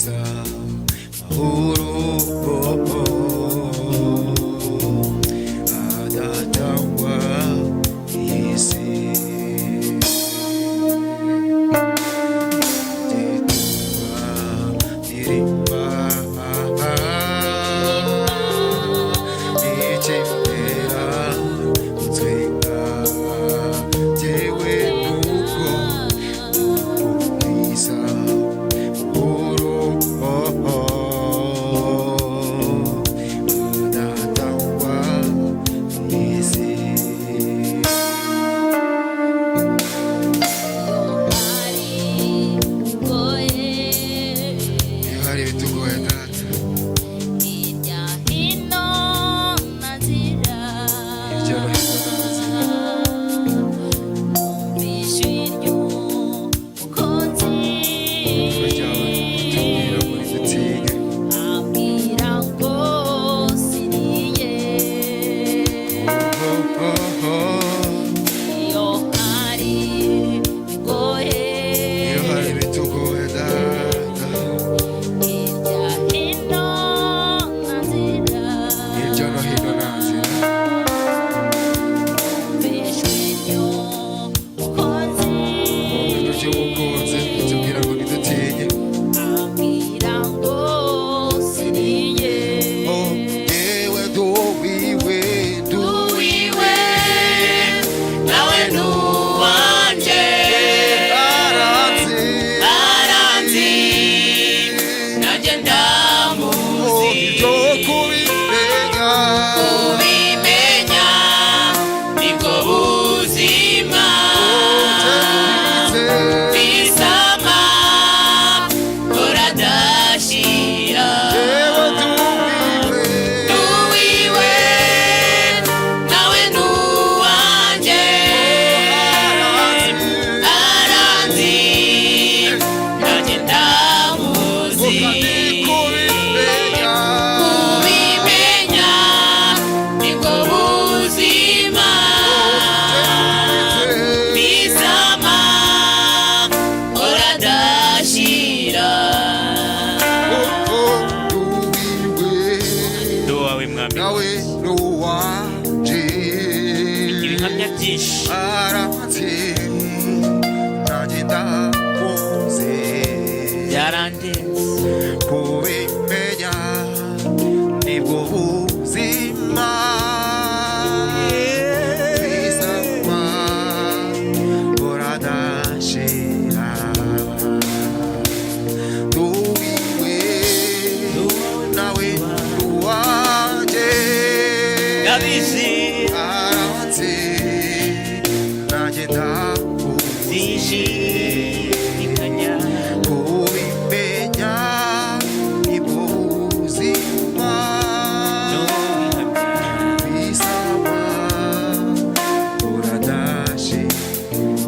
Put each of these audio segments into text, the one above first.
ubwiza mahoro adatangwa isi gituma ndirimba icyemera gutwenga jyewe nuko ubwiza mahoro adatangwa isi hari ibitugoye data hirya no hino ryawe tubwira muri dutinge iyo hari ibitugoye data hirya no hino nta nzira ibintu by'umukunzi tubwira ngo ntidutinye yewe nduwiwe nawe nuwanje aranzi nanjye ndamuzi byo kubimenya kubimenya nibwo buzima bisama buradashira yewe nduwiwe nuwiwe nawe nuwanje aranzi nanjye ndamuzi kubimenya kubimenya nibwo buzima bisama buradashira Duwawe mwami nawe nuwanje ibihamya byinshi aranzi nanjye ndamuzi byarandenze kubimenya nibwo buzima bisama buradashira nduwiwe nawe nuwanje ndabizi aranzi nanjye ndamuzi zishidikanya kubimenya nibwo buzima bisaba buradashira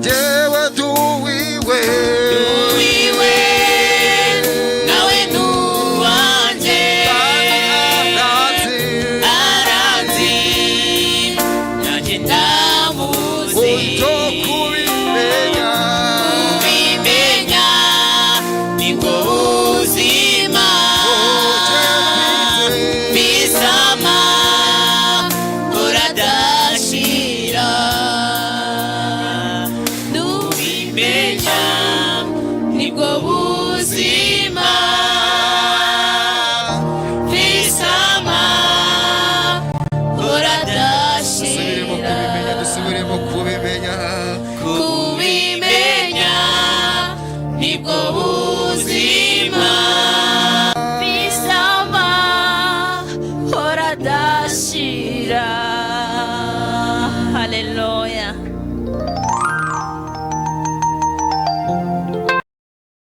jyewe nduwiwe nuwiwe nawe nuwanje aranzi aranzi nanjye ndamuzi byo kubimenya kubimenya nibwo buzima bisama buradashira nubimenya nibwo buzima bisama buradashira dusubiremo kubimenya kubimenya nibwo buzima